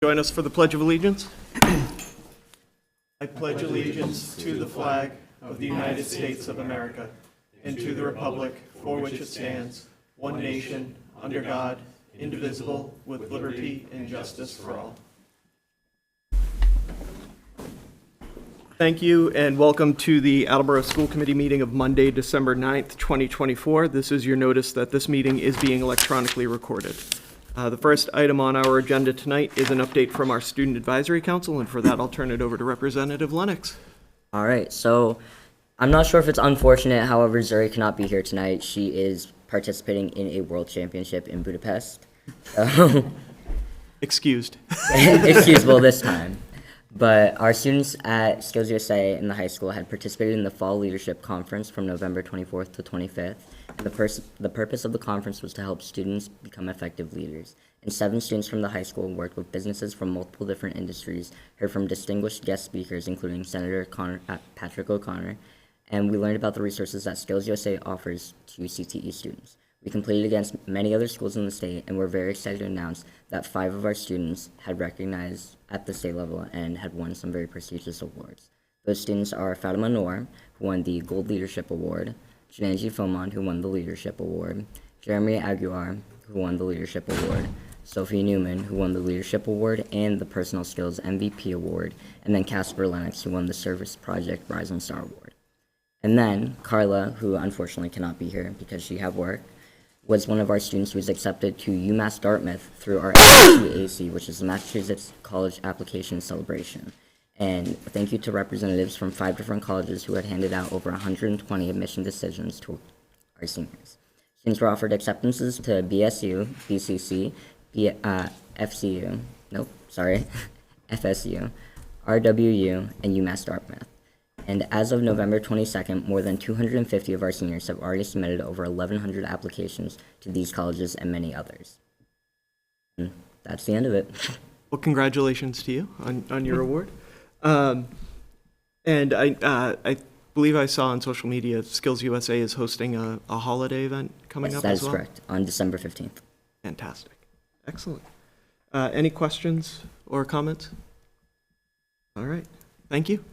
Join us for the Pledge of Allegiance. I pledge allegiance to the flag of the United States of America and to the republic for which it stands, one nation, under God, indivisible, with liberty and justice for all. Thank you and welcome to the Attleboro School Committee meeting of Monday, December 9th, 2024. This is your notice that this meeting is being electronically recorded. The first item on our agenda tonight is an update from our Student Advisory Council, and for that I'll turn it over to Representative Lennox. All right, so I'm not sure if it's unfortunate, however, Zuri cannot be here tonight. She is participating in a world championship in Budapest. Excused. Excusable this time. But our students at Skills USA in the high school had participated in the Fall Leadership Conference from November 24th to 25th. The purpose of the conference was to help students become effective leaders. And 7 students from the high school worked with businesses from multiple different industries, heard from distinguished guest speakers, including Senator Patrick O'Connor, and we learned about the resources that Skills USA offers to CTE students. We competed against many other schools in the state, and we're very excited to announce that 5 of our students had recognized at the state level and had won some very prestigious awards. Those students are Fatima Noor, who won the Gold Leadership Award, Jananji Fomon, who won the Leadership Award, Jeremy Aguiar, who won the Leadership Award, Sophie Newman, who won the Leadership Award and the Personal Skills MVP Award, and then Casper Lennox, who won the Service Project Rising Star Award. And then Carla, who unfortunately cannot be here because she had work, was one of our students who was accepted to UMass Dartmouth through our MACAC, which is the Massachusetts College Application Celebration. And thank you to representatives from 5 different colleges who had handed out over 120 admission decisions to our seniors. Students were offered acceptances to BSU, BCC, FSU, RWU, and UMass Dartmouth. And as of November 22nd, more than 250 of our seniors have already submitted over 1,100 applications to these colleges and many others. And that's the end of it. Well, congratulations to you on your award. And I believe I saw on social media Skills USA is hosting a holiday event coming up as well? That is correct, on December 15th. Fantastic. Excellent. Any questions or comments? All right. Thank you.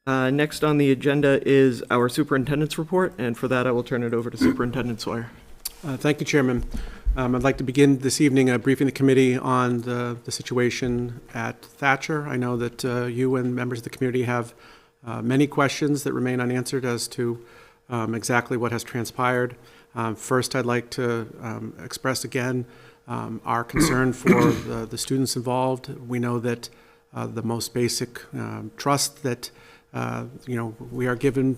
Next on the agenda is our superintendent's report, and for that I will turn it over to Superintendent Sawyer. Thank you, Chairman. I'd like to begin this evening briefing the committee on the situation at Thatcher. I know that you and members of the community have many questions that remain unanswered as to exactly what has transpired. First, I'd like to express again our concern for the students involved. We know that the most basic trust that we are given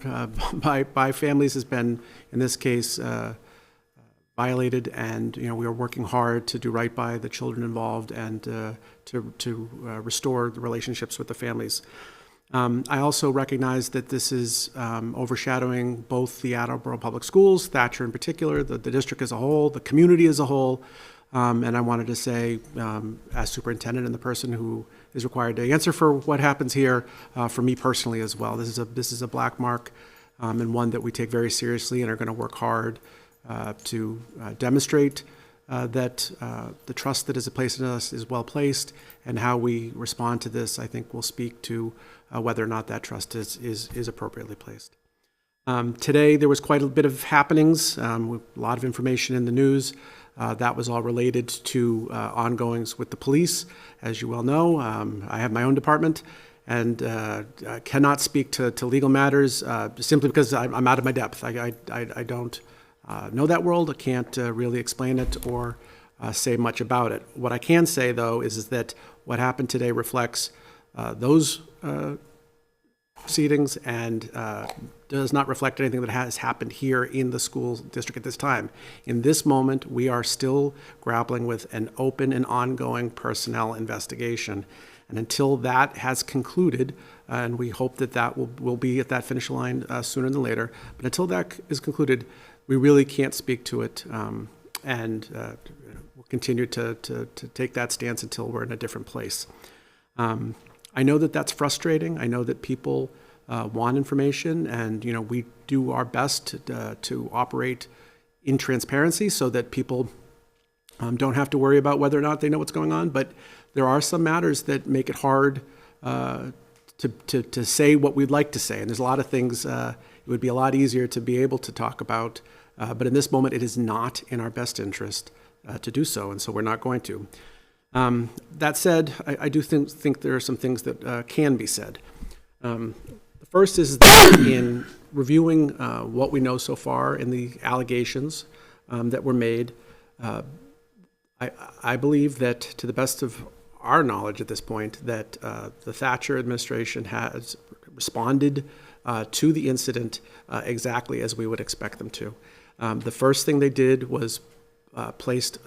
by families has been, in this case, violated, and we are working hard to do right by the children involved and to restore the relationships with the families. I also recognize that this is overshadowing both the Attleboro Public Schools, Thatcher in particular, the district as a whole, the community as a whole. And I wanted to say, as superintendent and the person who is required to answer for what happens here, for me personally as well. This is a black mark, and one that we take very seriously and are going to work hard to demonstrate that the trust that is placed in us is well placed, and how we respond to this, I think, will speak to whether or not that trust is appropriately placed. Today, there was quite a bit of happenings, a lot of information in the news. That was all related to ongoings with the police. As you well know, I have my own department and cannot speak to legal matters simply because I'm out of my depth. I don't know that world. I can't really explain it or say much about it. What I can say, though, is that what happened today reflects those proceedings and does not reflect anything that has happened here in the school district at this time. In this moment, we are still grappling with an open and ongoing personnel investigation. And until that has concluded, and we hope that that will be at that finish line sooner than later, but until that is concluded, we really can't speak to it, and we'll continue to take that stance until we're in a different place. I know that that's frustrating. I know that people want information, and we do our best to operate in transparency so that people don't have to worry about whether or not they know what's going on. But there are some matters that make it hard to say what we'd like to say. And there's a lot of things it would be a lot easier to be able to talk about, but in this moment, it is not in our best interest to do so, and so we're not going to. That said, I do think there are some things that can be said. The first is that in reviewing what we know so far in the allegations that were made, I believe that, to the best of our knowledge at this point, that the Thatcher administration has responded to the incident exactly as we would expect them to. The first thing they did was placed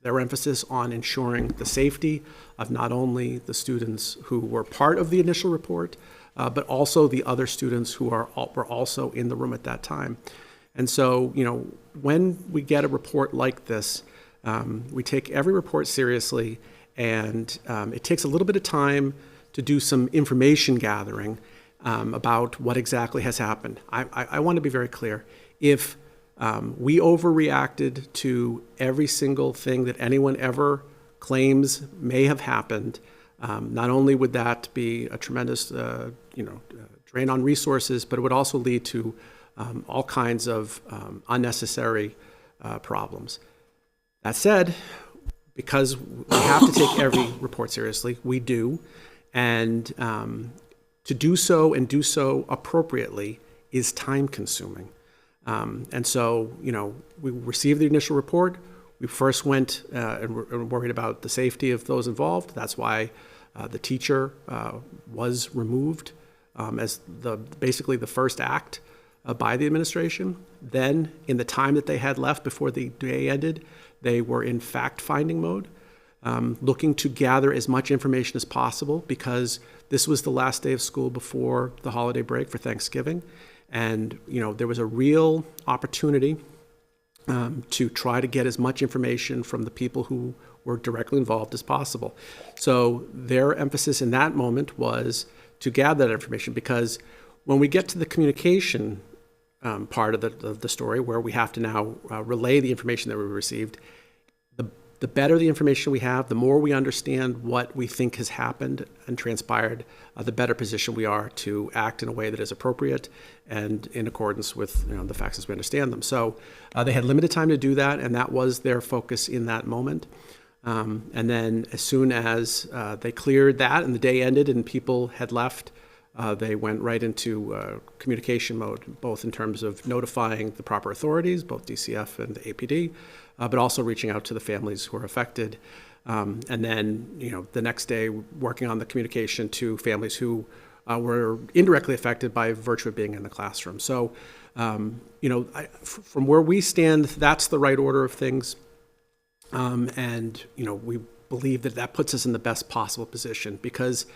their emphasis on ensuring the safety of not only the students who were part of the initial report, but also the other students who were also in the room at that time. And so, when we get a report like this, we take every report seriously, and it takes a little bit of time to do some information gathering about what exactly has happened. I want to be very clear. If we overreacted to every single thing that anyone ever claims may have happened, not only would that be a tremendous, drain on resources, but it would also lead to all kinds of unnecessary problems. That said, because we have to take every report seriously, we do, and to do so and do so appropriately is time-consuming. And so, we received the initial report. We first went and worried about the safety of those involved. That's why the teacher was removed as basically the first act by the administration. Then, in the time that they had left before the day ended, they were in fact-finding mode, looking to gather as much information as possible, because this was the last day of school before the holiday break for Thanksgiving. And, there was a real opportunity to try to get as much information from the people who were directly involved as possible. So their emphasis in that moment was to gather that information, because when we get to the communication part of the story, where we have to now relay the information that we received, the better the information we have, the more we understand what we think has happened and transpired, the better position we are to act in a way that is appropriate and in accordance with the facts as we understand them. So they had limited time to do that, and that was their focus in that moment. And then as soon as they cleared that and the day ended and people had left, they went right into communication mode, both in terms of notifying the proper authorities, both DCF and the APD, but also reaching out to the families who are affected. And then, the next day, working on the communication to families who were indirectly affected by virtue of being in the classroom. So, from where we stand, that's the right order of things. And, we believe that puts us in the best possible position, because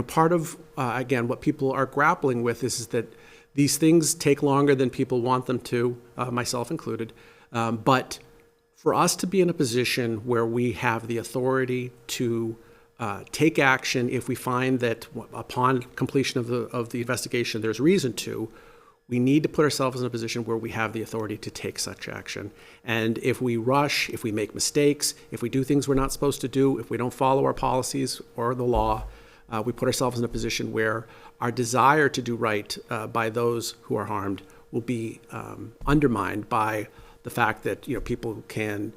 part of, again, what people are grappling with is that these things take longer than people want them to, myself included. But for us to be in a position where we have the authority to take action if we find that upon completion of the investigation there's reason to, we need to put ourselves in a position where we have the authority to take such action. And if we rush, if we make mistakes, if we do things we're not supposed to do, if we don't follow our policies or the law, we put ourselves in a position where our desire to do right by those who are harmed will be undermined by the fact that people can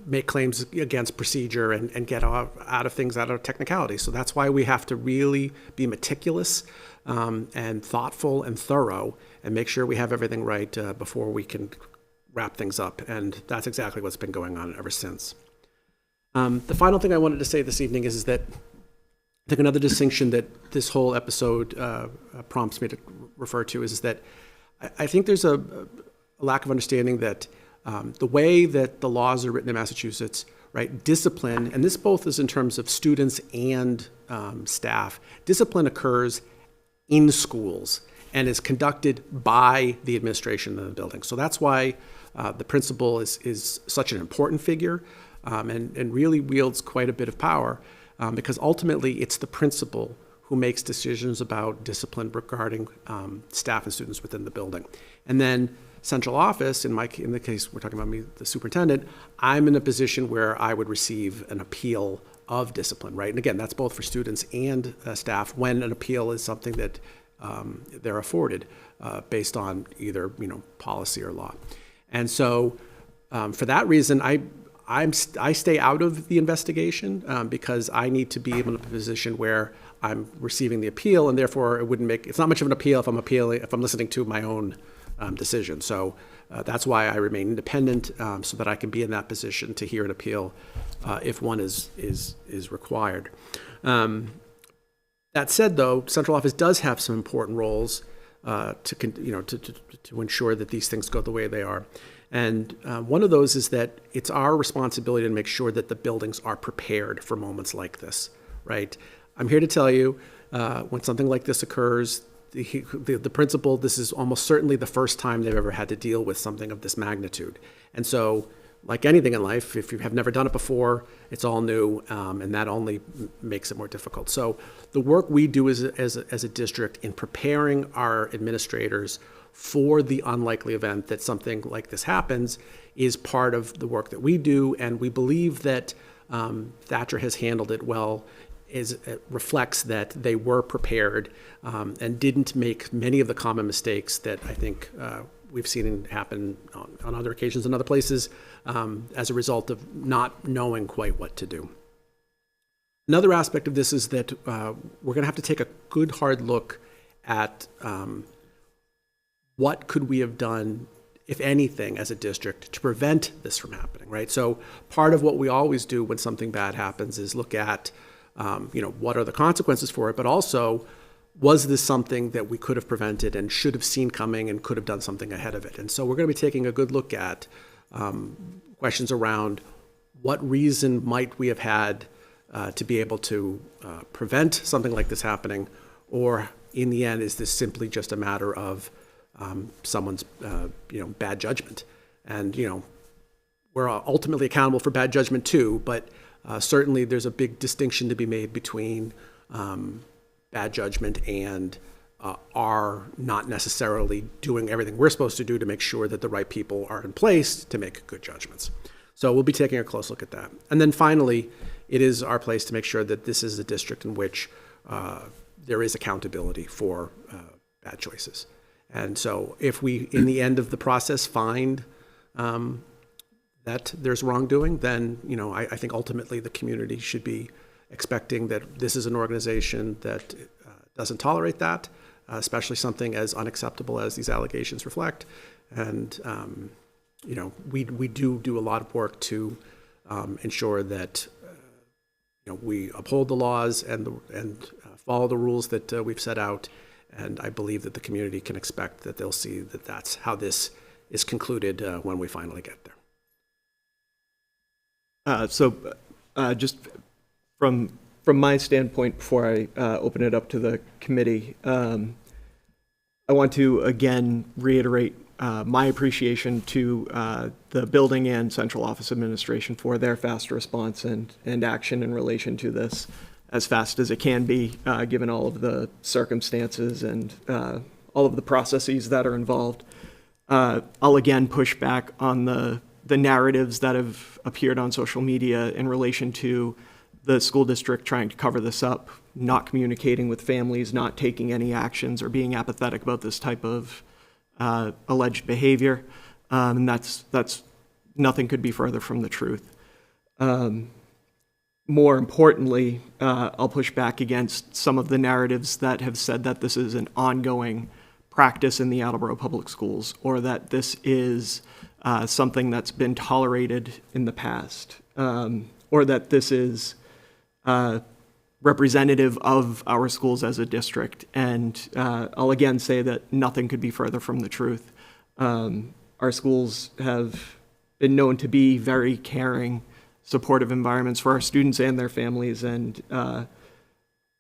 make claims against procedure and get out of things out of technicality. So that's why we have to really be meticulous and thoughtful and thorough and make sure we have everything right before we can wrap things up. And that's exactly what's been going on ever since. The final thing I wanted to say this evening is that I think another distinction that this whole episode prompts me to refer to is that I think there's a lack of understanding that the way that the laws are written in Massachusetts, right, discipline, and this both is in terms of students and staff, discipline occurs in schools and is conducted by the administration of the building. So that's why the principal is such an important figure and really wields quite a bit of power, because ultimately it's the principal who makes decisions about discipline regarding staff and students within the building. And then central office, in the case we're talking about me, the superintendent, I'm in a position where I would receive an appeal of discipline, right? And again, that's both for students and staff when an appeal is something that they're afforded based on either policy or law. And so for that reason, I stay out of the investigation because I need to be able in a position where I'm receiving the appeal, and therefore it's not much of an appeal if I'm listening to my own decision. So that's why I remain independent, so that I can be in that position to hear an appeal if one is required. That said, though, central office does have some important roles to ensure that these things go the way they are. And one of those is that it's our responsibility to make sure that the buildings are prepared for moments like this, right? I'm here to tell you, when something like this occurs, the principal, this is almost certainly the first time they've ever had to deal with something of this magnitude. And so, like anything in life, if you have never done it before, it's all new, and that only makes it more difficult. So the work we do as a district in preparing our administrators for the unlikely event that something like this happens is part of the work that we do, and we believe that Thatcher has handled it well. It reflects that they were prepared and didn't make many of the common mistakes that I think we've seen happen on other occasions in other places as a result of not knowing quite what to do. Another aspect of this is that we're going to have to take a good hard look at what could we have done, if anything, as a district to prevent this from happening, right? So part of what we always do when something bad happens is look at what are the consequences for it, but also, was this something that we could have prevented and should have seen coming and could have done something ahead of it? And so we're going to be taking a good look at questions around what reason might we have had to be able to prevent something like this happening, or in the end, is this simply just a matter of someone's bad judgment? And we're ultimately accountable for bad judgment too, but certainly there's a big distinction to be made between bad judgment and are not necessarily doing everything we're supposed to do to make sure that the right people are in place to make good judgments. So we'll be taking a close look at that. And then finally, it is our place to make sure that this is a district in which there is accountability for bad choices. And so if we, in the end of the process, find that there's wrongdoing, then I think ultimately the community should be expecting that this is an organization that doesn't tolerate that, especially something as unacceptable as these allegations reflect. And we do a lot of work to ensure that we uphold the laws and follow the rules that we've set out. And I believe that the community can expect that they'll see that that's how this is concluded when we finally get there. Just from my standpoint, before I open it up to the committee, I want to again reiterate my appreciation to the building and central office administration for their fast response and action in relation to this, as fast as it can be, given all of the circumstances and all of the processes that are involved. I'll again push back on the narratives that have appeared on social media in relation to the school district trying to cover this up, not communicating with families, not taking any actions, or being apathetic about this type of alleged behavior. And that's nothing could be further from the truth. More importantly, I'll push back against some of the narratives that have said that this is an ongoing practice in the Attleboro Public Schools, or that this is something that's been tolerated in the past, or that this is representative of our schools as a district. And I'll again say that nothing could be further from the truth. Our schools have been known to be very caring, supportive environments for our students and their families. And I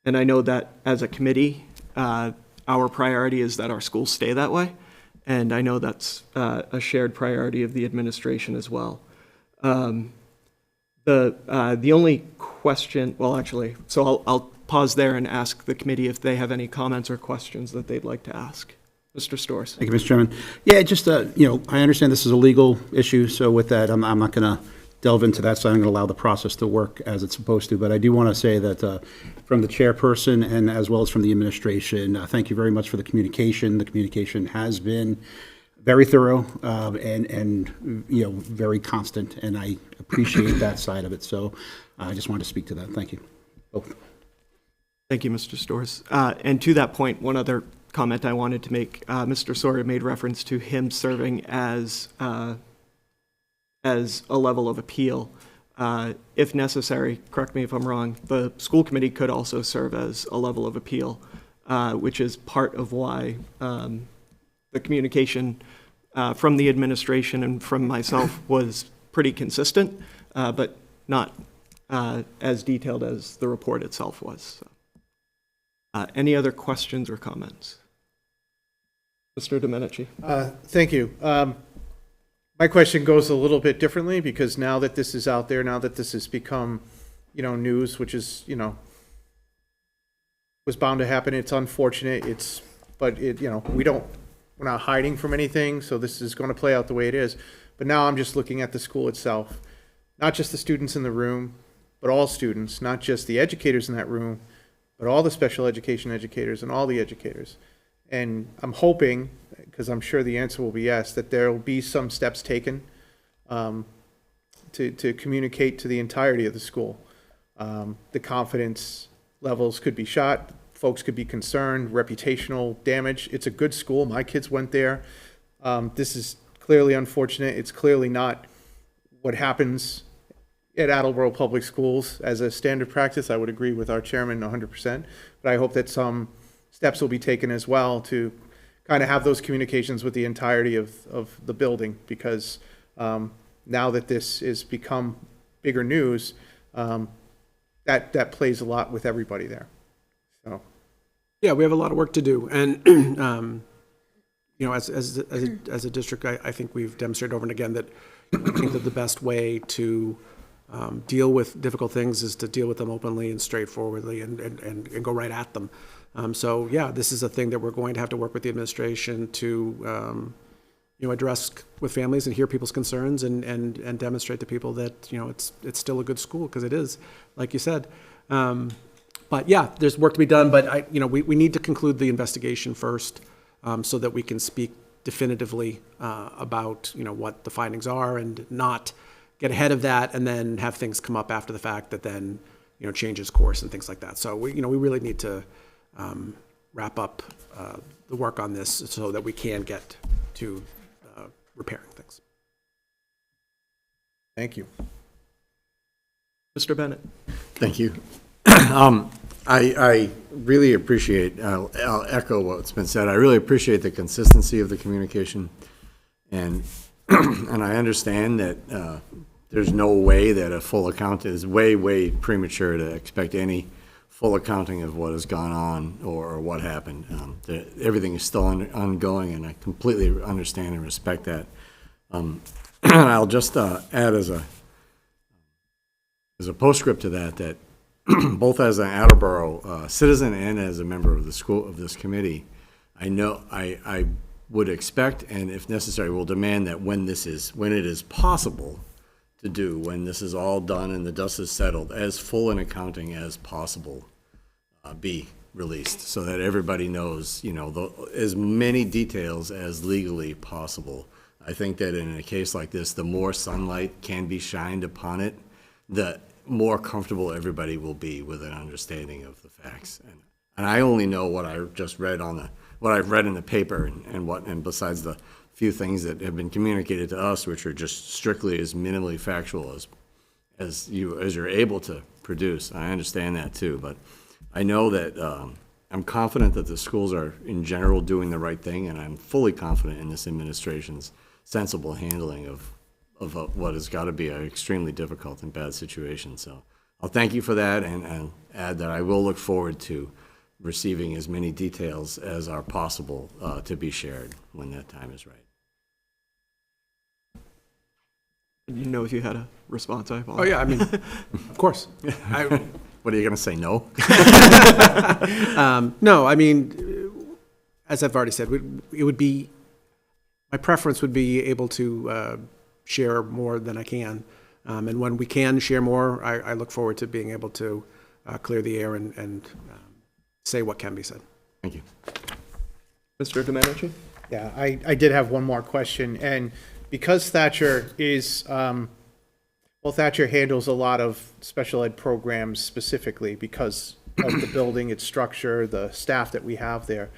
know that as a committee, our priority is that our schools stay that way. And I know that's a shared priority of the administration as well. The only question, well, actually, so I'll pause there and ask the committee if they have any comments or questions that they'd like to ask Mr. Storrs. Thank you, Mr. Chairman. Yeah, just, I understand this is a legal issue, so with that, I'm not going to delve into that, so I'm going to allow the process to work as it's supposed to. But I do want to say that from the chairperson and as well as from the administration, thank you very much for the communication. The communication has been very thorough and very constant, and I appreciate that side of it. So I just wanted to speak to that. Thank you both. Thank you, Mr. Storrs. And to that point, one other comment I wanted to make, Mr. Sawyer made reference to him serving as a level of appeal. If necessary, correct me if I'm wrong, the school committee could also serve as a level of appeal, which is part of why the communication from the administration and from myself was pretty consistent, but not as detailed as the report itself was. So. Any other questions or comments? Mr. Domenici. Thank you. My question goes a little bit differently because now that this is out there, now that this has become, news, which is, was bound to happen. It's unfortunate. We're not hiding from anything. So this is going to play out the way it is. But now I'm just looking at the school itself, not just the students in the room, but all students, not just the educators in that room, but all the special education educators and all the educators. And I'm hoping, because I'm sure the answer will be yes, that there will be some steps taken to communicate to the entirety of the school. The confidence levels could be shot, folks could be concerned, reputational damage. It's a good school. My kids went there. This is clearly unfortunate. It's clearly not what happens at Attleboro Public Schools as a standard practice. I would agree with our chairman 100%, but I hope that some steps will be taken as well to kind of have those communications with the entirety of the building, because now that this has become bigger news, that plays a lot with everybody there. So, Yeah, we have a lot of work to do, and as a district, I think we've demonstrated over and again that I think that the best way to deal with difficult things is to deal with them openly and straightforwardly and go right at them. So yeah, this is a thing that we're going to have to work with the administration to address with families and hear people's concerns and demonstrate to people that it's still a good school, because it is, like you said. But yeah, there's work to be done. But we need to conclude the investigation first, so that we can speak definitively about what the findings are, and not get ahead of that and then have things come up after the fact that then changes course and things like that. So we really need to wrap up the work on this so that we can get to repairing things. thank you. Mr. Bennett. Thank you. I really appreciate, I'll echo what's been said. I really appreciate the consistency of the communication. And I understand that there's no way that a full account is way premature to expect any full accounting of what has gone on or what happened. Everything is still ongoing, and I completely understand and respect that. I'll just add as a postscript to that both as an Attleboro citizen and as a member of the school of this committee, I know I would expect, and if necessary, will demand that when it is possible to do, when this is all done and the dust is settled, as full an accounting as possible be released, so that everybody knows, as many details as legally possible. I think that in a case like this, the more sunlight can be shined upon it, the more comfortable everybody will be with an understanding of the facts. And I only know what I just read what I've read in the paper, and besides the few things that have been communicated to us, which are just strictly as minimally factual as you're able to produce. I understand that too, but I know that I'm confident that the schools are in general doing the right thing, and I'm fully confident in this administration's sensible handling of what has got to be an extremely difficult and bad situation. So I'll thank you for that, and add that I will look forward to receiving as many details as are possible to be shared when that time is right. If you had a response, I apologize. Oh yeah, I mean, of course. What are you going to say, no? No, I mean, as I've already said, it would be, my preference would be able to share more than I can. And when we can share more, I look forward to being able to clear the air and say what can be said. Thank you. Mr. Domenici? Yeah, I did have one more question, and because Thatcher is, well, Thatcher handles a lot of special ed programs specifically because of the building, its structure, the staff that we have there.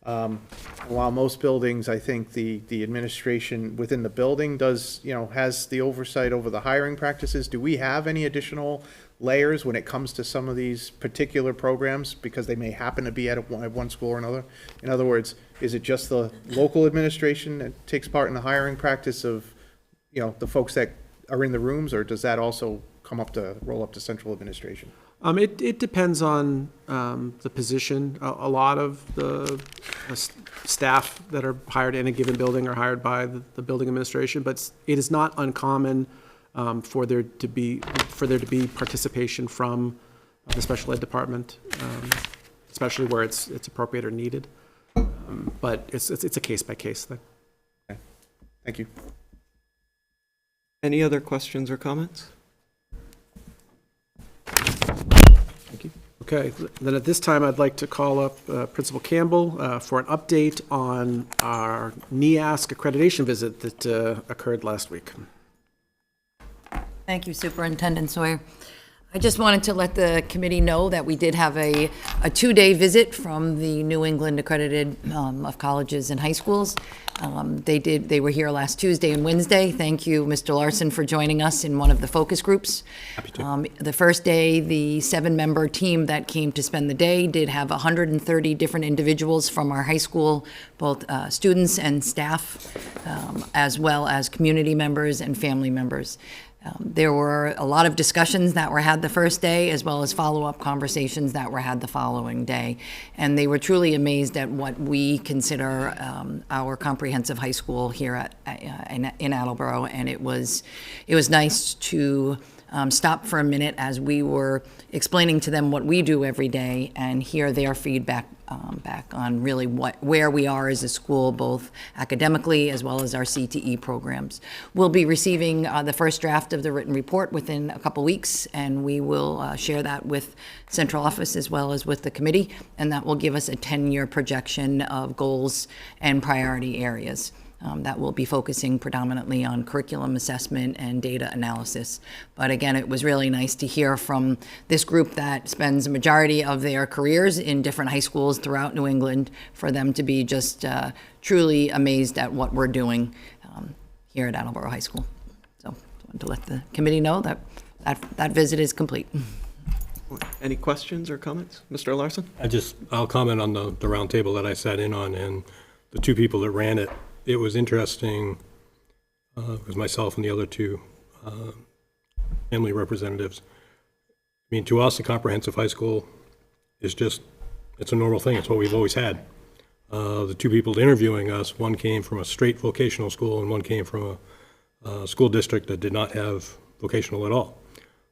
While most buildings, I think the administration within the building does, has the oversight over the hiring practices, do we have any additional layers when it comes to some of these particular programs because they may happen to be at one school or another? In other words, is it just the local administration that takes part in the hiring practice of, the folks that are in the rooms, or does that also roll up to central administration? It depends on the position. A lot of the staff that are hired in a given building are hired by the building administration, but it is not uncommon for there to be participation from the special ed department, especially where it's appropriate or needed. But it's a case by case thing. Okay. Thank you. Any other questions or comments? Thank you. Okay, then at this time, I'd like to call up Principal Campbell for an update on our NEASC accreditation visit that occurred last week. Thank you, Superintendent Sawyer. I just wanted to let the committee know that we did have a two-day visit from the New England Accredited of Colleges and High Schools. They were here last Tuesday and Wednesday. Thank you, Mr. Larson, for joining us in one of the focus groups. Happy to. The first day, the 7-member team that came to spend the day did have 130 different individuals from our high school, both students and staff, as well as community members and family members. There were a lot of discussions that were had the first day, as well as follow-up conversations that were had the following day. And they were truly amazed at what we consider our comprehensive high school here in Attleboro. And it was nice to stop for a minute as we were explaining to them what we do every day and hear their feedback back on really where we are as a school, both academically as well as our CTE programs. We'll be receiving the first draft of the written report within a couple weeks, and we will share that with central office as well as with the committee, and that will give us a 10-year projection of goals and priority areas. That will be focusing predominantly on curriculum assessment and data analysis. But again, it was really nice to hear from this group that spends a majority of their careers in different high schools throughout New England, for them to be just truly amazed at what we're doing here at Attleboro High School. So I wanted to let the committee know that visit is complete. Any questions or comments? Mr. Larson? I'll comment on the round table that I sat in on, and the two people that ran it. It was interesting, it was myself and the other two family representatives. I mean, to us, a comprehensive high school is it's a normal thing. It's what we've always had. The two people interviewing us, one came from a straight vocational school and one came from a school district that did not have vocational at all.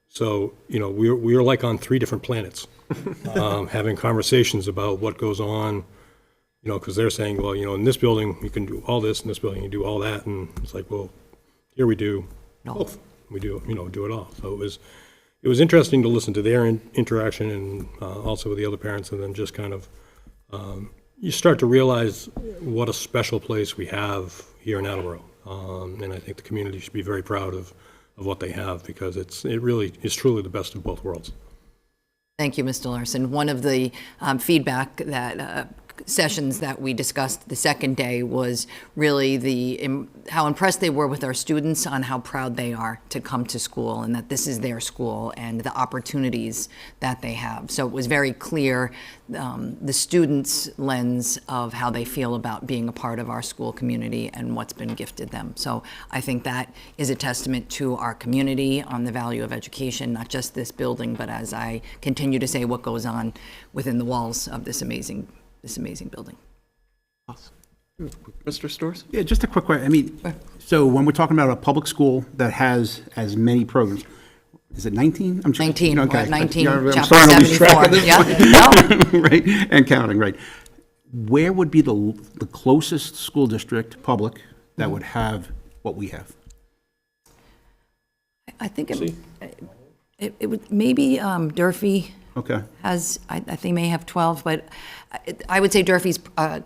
So, we are like on 3 different planets, having conversations about what goes on. Because they're saying, well, in this building, you can do all this, in this building, you do all that. And it's like, well, here we do both. We do, do it all. So it was interesting to listen to their interaction and also with the other parents. And then just kind of, you start to realize what a special place we have here in Attleboro. And I think the community should be very proud of what they have, because it really is truly the best of both worlds. Thank you, Mr. Larson. One of the feedback that sessions that we discussed the second day was really how impressed they were with our students on how proud they are to come to school and that this is their school and the opportunities that they have. So it was very clear the students' lens of how they feel about being a part of our school community and what's been gifted them. So I think that is a testament to our community on the value of education, not just this building, but as I continue to say, what goes on within the walls of this amazing building. Awesome. Mr. Storrs? Yeah, just a quick question. I mean, so when we're talking about a public school that has as many programs, is it 19? I'm 19, we're at 19, I'm chapter starting to lose track 74. of this. Yeah, no. Right, and counting, right. where would be the closest school district, public, that would have what we have? I think it would, maybe Durfee Okay. has, I think they may have 12, but I would say Durfee's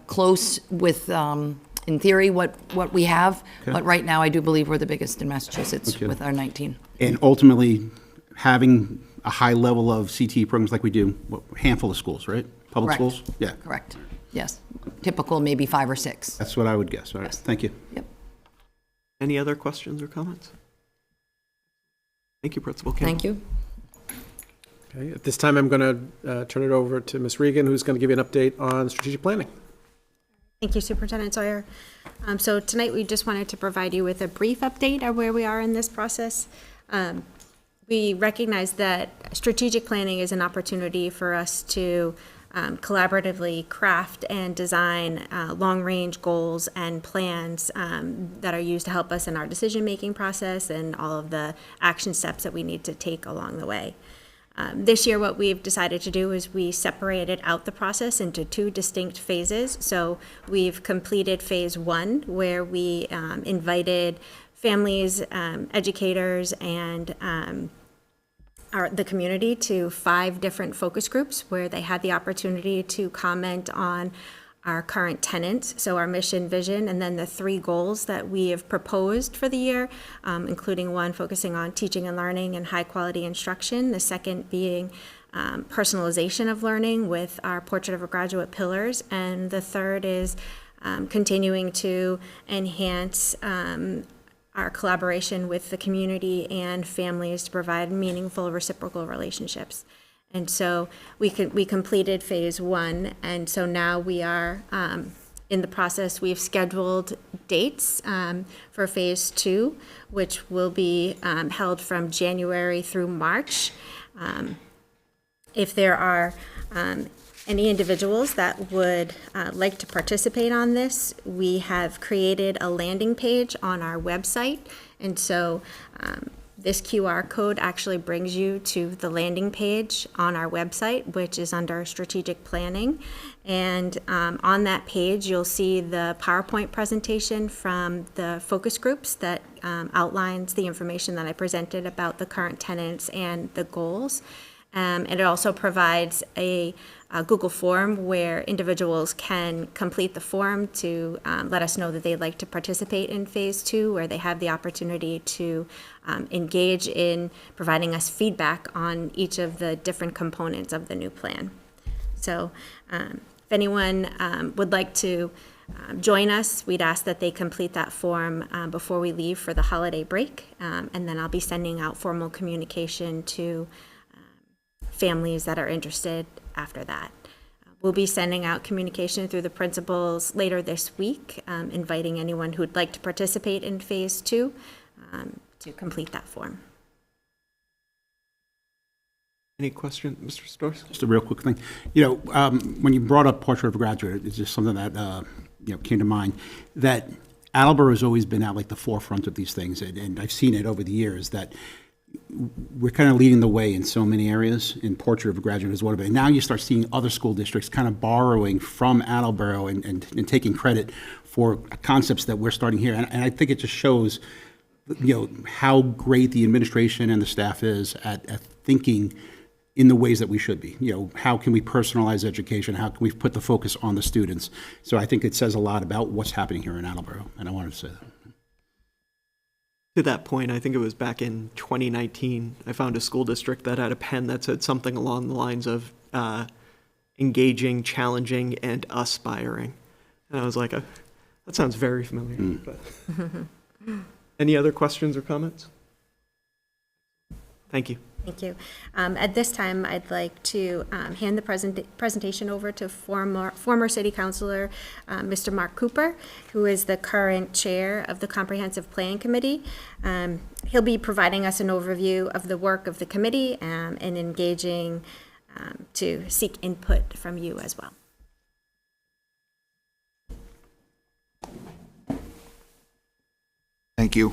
close with, in theory, what we have. Okay. But right now, I do believe we're the biggest in Massachusetts Okay. with our 19. And ultimately, having a high level of CTE programs like we do, what, handful of schools, right? Public Correct. schools? Yeah. Correct, yes. Typical, maybe 5 or 6. That's what I would guess. All right, Yes. thank you. Yep. Any other questions or comments? Thank you, Principal Campbell. Thank you. Okay, at this time, I'm going to turn it over to Ms. Regan, who's going to give you an update on strategic planning. Thank you, Superintendent Sawyer. So tonight, we just wanted to provide you with a brief update of where we are in this process. We recognize that strategic planning is an opportunity for us to collaboratively craft and design long-range goals and plans that are used to help us in our decision-making process and all of the action steps that we need to take along the way. This year, what we've decided to do is we separated out the process into 2 distinct phases. So we've completed phase 1, where we invited families, educators, and the community to 5 different focus groups where they had the opportunity to comment on our current tenets, so our mission, vision, and then the 3 goals that we have proposed for the year, including one focusing on teaching and learning and high-quality instruction, the second being personalization of learning with our Portrait of a Graduate pillars, and the third is continuing to enhance our collaboration with the community and families to provide meaningful reciprocal relationships. And so we completed phase 1, and so now we are in the process. We've scheduled dates for phase 2, which will be held from January through March. If there are any individuals that would like to participate on this, we have created a landing page on our website, and so this QR code actually brings you to the landing page on our website, which is under strategic planning. And on that page, you'll see the PowerPoint presentation from the focus groups that outlines the information that I presented about the current tenets and the goals. And it also provides a Google form where individuals can complete the form to let us know that they'd like to participate in phase 2, where they have the opportunity to engage in providing us feedback on each of the different components of the new plan. So if anyone would like to join us, we'd ask that they complete that form before we leave for the holiday break, and then I'll be sending out formal communication to families that are interested after that. We'll be sending out communication through the principals later this week, inviting anyone who'd like to participate in phase 2 to complete that form. Any question, Mr. Storrs? Just a real quick thing. You know, when you brought up Portrait of a Graduate, it's just something that, came to mind, that Attleboro has always been at like the forefront of these things, and I've seen it over the years, that we're kind of leading the way in so many areas, in Portrait of a Graduate is one of it. And now you start seeing other school districts kind of borrowing from Attleboro and taking credit for concepts that we're starting here. And I think it just shows, how great the administration and the staff is at thinking in the ways that we should be. How can we personalize education? How can we put the focus on the students? So I think it says a lot about what's happening here in Attleboro, and I wanted to say that. To that point, I think it was back in 2019, I found a school district that had a pen that said something along the lines of engaging, challenging, and aspiring. And I was like, that sounds very familiar. But any other questions or comments? Thank you. Thank you. At this time, I'd like to hand the presentation over to former City Councilor Mr. Mark Cooper, who is the current chair of the Comprehensive Plan Committee. He'll be providing us an overview of the work of the committee and engaging to seek input from you as well. Thank you.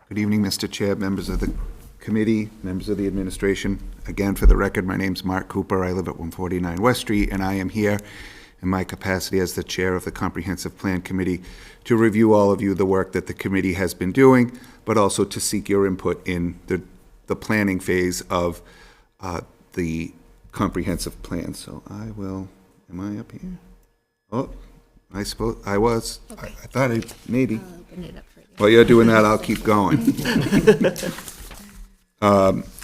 Good evening, Mr. Chair, members of the committee, members of the administration. Again, for the record, my name's Mark Cooper. I live at 149 West Street, and I am here in my capacity as the chair of the Comprehensive Plan Committee to review all of you the work that the committee has been doing, but also to seek your input in the planning phase of the comprehensive plan. So I will, am I up here? Oh, I suppose I was. I thought I maybe. I'll open it up for you. While you're doing that, I'll keep going.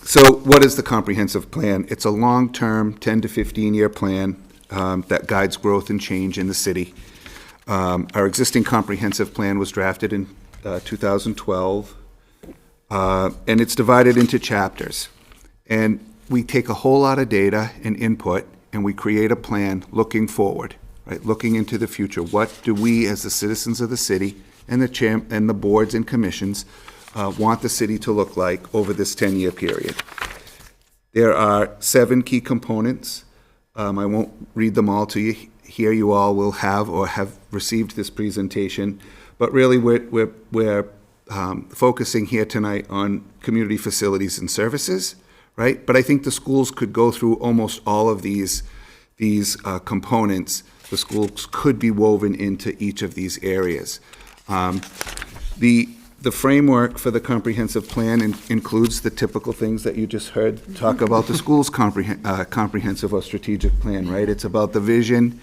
So what is the comprehensive plan? It's a long-term, 10 to 15-year plan that guides growth and change in the city. Our existing comprehensive plan was drafted in 2012, and it's divided into chapters. And we take a whole lot of data and input, and we create a plan looking forward, right? Looking into the future. What do we, as the citizens of the city, and the boards and commissions, want the city to look like over this 10-year period? There are 7 key components. I won't read them all to you. Here you all will have or have received this presentation, but really we're focusing here tonight on community facilities and services, right? But I think the schools could go through almost all of these components. The schools could be woven into each of these areas. The framework for the comprehensive plan includes the typical things that you just heard talk about the school's comprehensive or strategic plan, right? It's about the vision,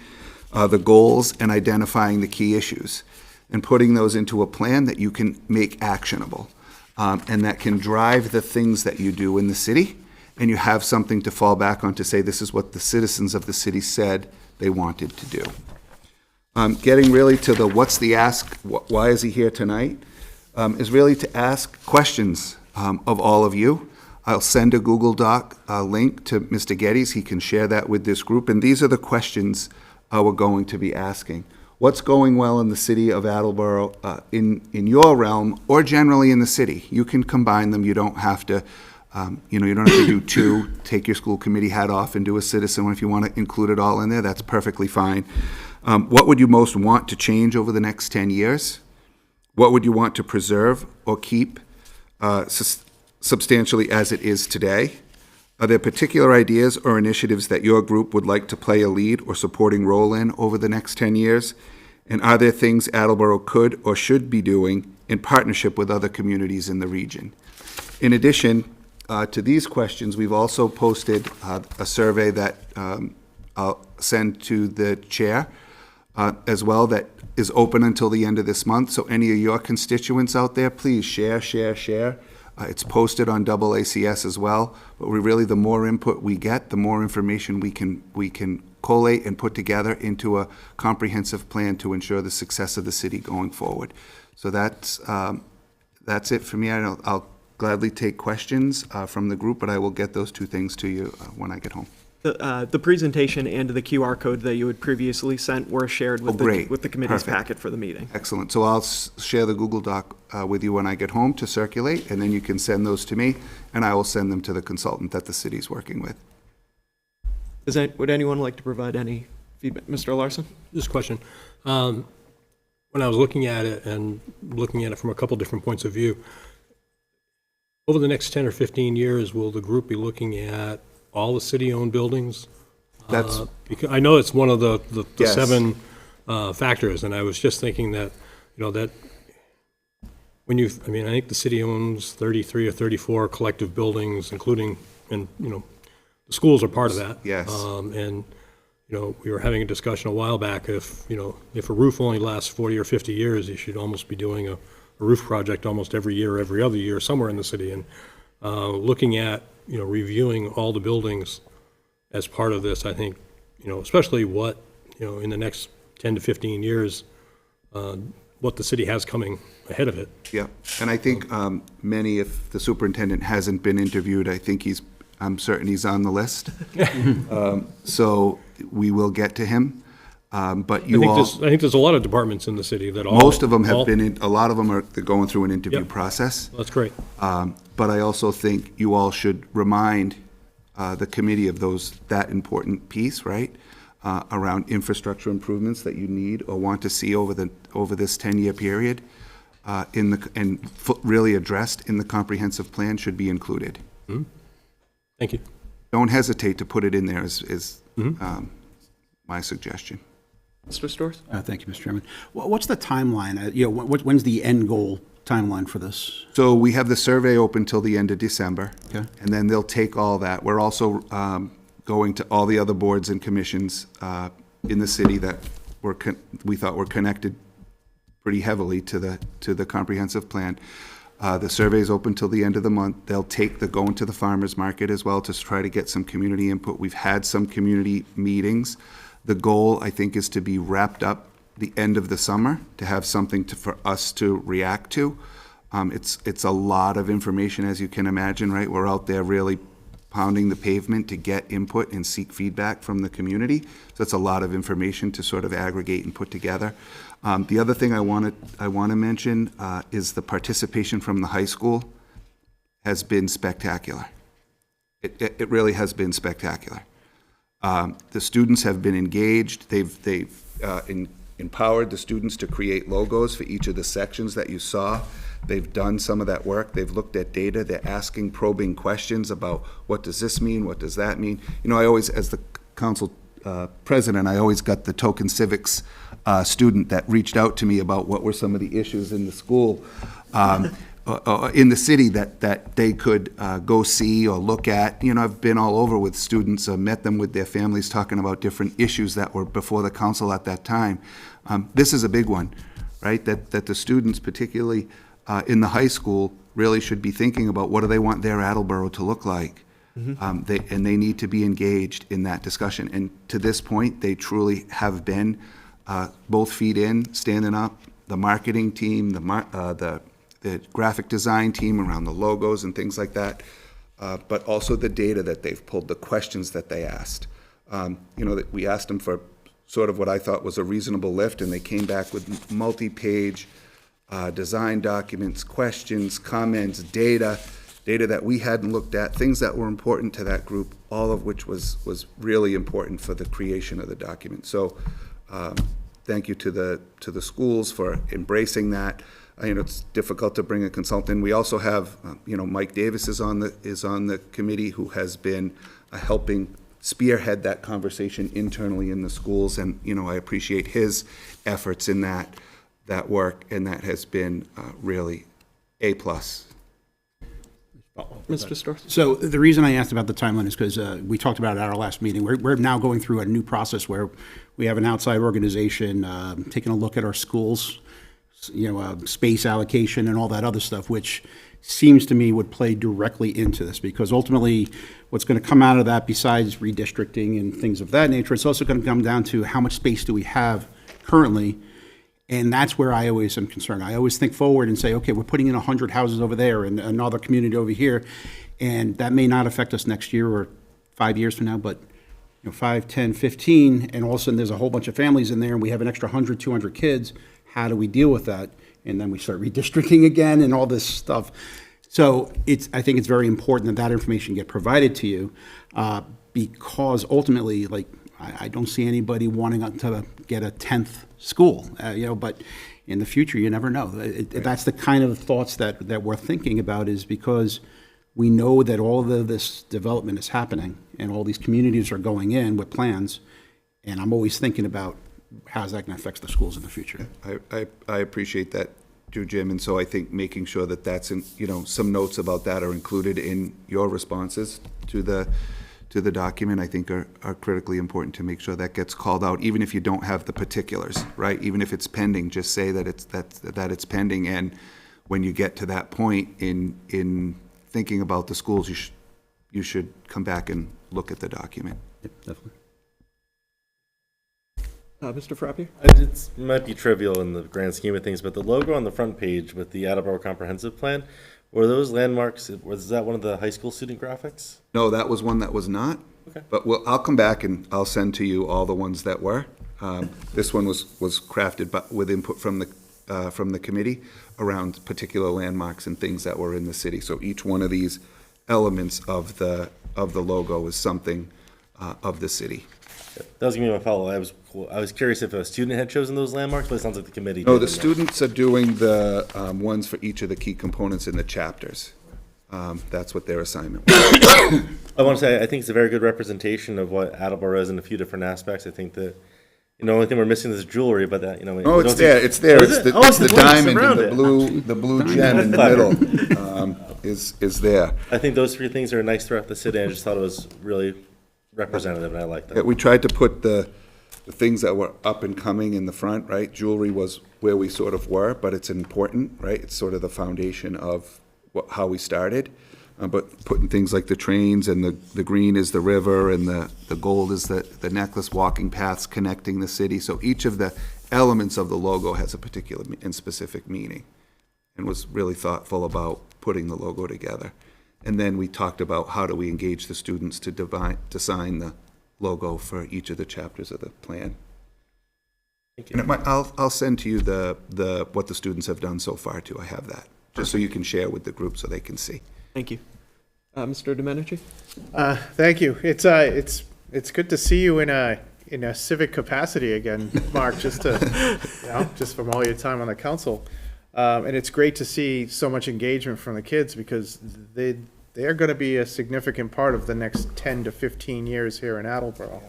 the goals, and identifying the key issues, and putting those into a plan that you can make actionable, and that can drive the things that you do in the city, and you have something to fall back on to say, this is what the citizens of the city said they wanted to do. Getting really to the what's the ask, why is he here tonight, is really to ask questions of all of you. I'll send a Google Doc link to Mr. Geddes. He can share that with this group. And these are the questions we're going to be asking. What's going well in the city of Attleboro, in your realm, or generally in the city? You can combine them. You don't have to, you don't have to do 2. Take your school committee hat off and do a citizen one. If you want to include it all in there, that's perfectly fine. What would you most want to change over the next 10 years? What would you want to preserve or keep substantially as it is today? Are there particular ideas or initiatives that your group would like to play a lead or supporting role in over the next 10 years? And are there things Attleboro could or should be doing in partnership with other communities in the region? In addition to these questions, we've also posted a survey that I'll send to the chair as well, that is open until the end of this month. So any of your constituents out there, please share. It's posted on AACS as well. But the more input we get, the more information we can collate and put together into a comprehensive plan to ensure the success of the city going forward. So that's it for me. I'll gladly take questions from the group, but I will get those 2 things to you when I get home. The presentation and the QR code that you had previously sent were shared with the committee's Perfect. packet for the meeting. Excellent. So I'll share the Google Doc with you when I get home to circulate, and then you can send those to me, and I will send them to the consultant that the city's working with. Would anyone like to provide any feedback? Mr. Larson? This question. When I was looking at it and looking at it from a couple different points of view, over the next 10 or 15 years, will the group be looking at all the city-owned buildings? That's Because I know it's one of the Yes. 7 factors, and I was just thinking that, that when I think the city owns 33 or 34 collective buildings, including, and, the schools are part of that. Yes. And, we were having a discussion a while back, if a roof only lasts 40 or 50 years, you should almost be doing a roof project almost every year, every other year, somewhere in the city. And looking at, reviewing all the buildings as part of this, I think, especially what, in the next 10 to 15 years, what the city has coming ahead of it. Yeah, and I think many, if the superintendent hasn't been interviewed, I'm certain he's on the list. So we will get to him. But I think there's a lot of departments in the city that most of them have been, a lot of them they're going through an interview Yep. process. That's great. But I also think you all should remind the committee of that important piece, right? Around infrastructure improvements that you need or want to see over this 10-year period, really addressed in the comprehensive plan should be included. Mm-hmm. Thank you. Don't hesitate to put it in there is my suggestion. Mr. Storrs? Thank you, Mr. Chairman. What's the timeline? You know, when's the end goal timeline for this? So we have the survey open till the end of December. Okay. And then they'll take all that. We're also going to all the other boards and commissions in the city that we thought were connected pretty heavily to the comprehensive plan. The survey's open till the end of the month. They'll go into the farmer's market as well to try to get some community input. We've had some community meetings. The goal, I think, is to be wrapped up the end of the summer, to have something for us to react to. It's a lot of information, as you can imagine, right? We're out there really pounding the pavement to get input and seek feedback from the community. So it's a lot of information to sort of aggregate and put together. The other thing I want to mention is the participation from the high school has been spectacular. It really has been spectacular. The students have been engaged. They've empowered the students to create logos for each of the sections that you saw. They've done some of that work. They've looked at data. They're asking probing questions about what does this mean? What does that mean? You know, I always, as the council president, I always got the token civics student that reached out to me about what were some of the issues in the school, in the city that they could go see or look at. You know, I've been all over with students, met them with their families, talking about different issues that were before the council at that time. This is a big one, right? That the students, particularly in the high school, really should be thinking about what do they want their Attleboro to look like. They need to be engaged in that discussion. And to this point, they truly have been both feet in, standing up, the marketing team, the graphic design team around the logos and things like that, but also the data that they've pulled, the questions that they asked. You know, that we asked them for sort of what I thought was a reasonable lift, and they came back with multi-page design documents, questions, comments, data that we hadn't looked at, things that were important to that group, all of which was really important for the creation of the document. So thank you to the schools for embracing that. You know, it's difficult to bring a consultant. We also have, you know, Mike Davis is on the committee, who has been helping spearhead that conversation internally in the schools, and you know, I appreciate his efforts in that work, and that has been really A+. Mr. Storrs? So the reason I asked about the timeline is because we talked about it at our last meeting. We're now going through a new process where we have an outside organization taking a look at our schools, you know, space allocation and all that other stuff, which seems to me would play directly into this, because ultimately what's going to come out of that, besides redistricting and things of that nature, it's also going to come down to how much space do we have currently. And that's where I always am concerned. I always think forward and say, okay, we're putting in 100 houses over there and another community over here, and that may not affect us next year or 5 years from now, but you know, 5, 10, 15, and all of a sudden there's a whole bunch of families in there, and we have an extra 100, 200 kids. How do we deal with that? And then we start redistricting again and all this stuff. So I think it's very important that information get provided to you, because ultimately, like, I don't see anybody wanting to get a 10th school, you know, but in the future, you never know. That's the kind of thoughts that we're thinking about, is because we know that all of this development is happening and all these communities are going in with plans, and I'm always thinking about how's that going to affect the schools in the future. I appreciate that too, Jim, and so I think making sure that that's in, you know, some notes about that are included in your responses to the document, I think are critically important to make sure that gets called out, even if you don't have the particulars, right? Even if it's pending, just say that it's pending, and when you get to that point in thinking about the schools, you should come back and look at the document. Yep, definitely. Mr. Frappier? It might be trivial in the grand scheme of things, but the logo on the front page with the Attleboro Comprehensive Plan, were those landmarks, was that one of the high school student graphics? No, that was one that was not. Okay. But I'll come back and I'll send to you all the ones that were. This one was crafted with input from the committee around particular landmarks and things that were in the city. So each one of these elements of the logo is something of the city. That was going to be my follow-up. I was curious if a student had chosen those landmarks, but it sounds like the committee No, did. the students are doing the ones for each of the key components in the chapters. That's what their assignment was. I want to say, I think it's a very good representation of what Attleboro is in a few different aspects. I think that You know, the only thing we're missing is jewelry, but that, you know. Oh, we it's don't see- there, it's there. Is It's it? the, Oh, it's the links diamond around and the blue gem in the Clever. middle, is there. I think those three things are nice throughout the city. I just thought it was really representative, and I like Yeah, that. we tried to put the things that were up and coming in the front, right? Jewelry was where we sort of were, but it's important, right? It's sort of the foundation of how we started. But putting things like the trains and the green is the river and the gold is the necklace, walking paths connecting the city. So each of the elements of the logo has a particular and specific meaning, and was really thoughtful about putting the logo together. And then we talked about how do we engage the students to design the logo for each of the chapters of the plan. And I'll send to you what the students have done so far too. I have that, just so you can share with the group so they can see. Thank you. Mr. Domenici? Thank you. It's good to see you in a civic capacity again, Mark, just from all your time on the council. And it's great to see so much engagement from the kids because they're going to be a significant part of the next 10 to 15 years here in Attleboro.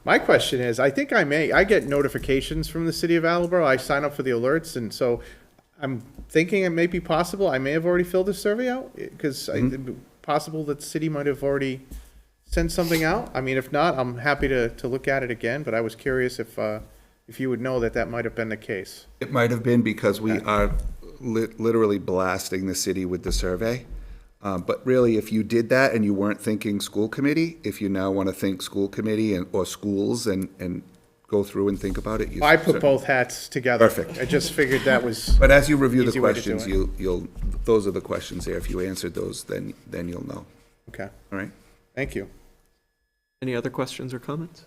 My question is, I think I get notifications from the city of Attleboro. I sign up for the alerts, and so I'm thinking it may be possible. I may have already filled the survey out because possible that the city might have already sent something out. I mean, if not, I'm happy to look at it again, but I was curious if you would know that might have been the case. It might have been because we are literally blasting the city with the survey. But really, if you did that and you weren't thinking school committee, if you now want to think school committee or schools and go through and think about it. I put both hats together. Perfect. I just figured that was. But as you review the Easy way to do questions, you'll those are the questions there. If you answered those, then you'll know. Okay, All right? thank you. Any other questions or comments?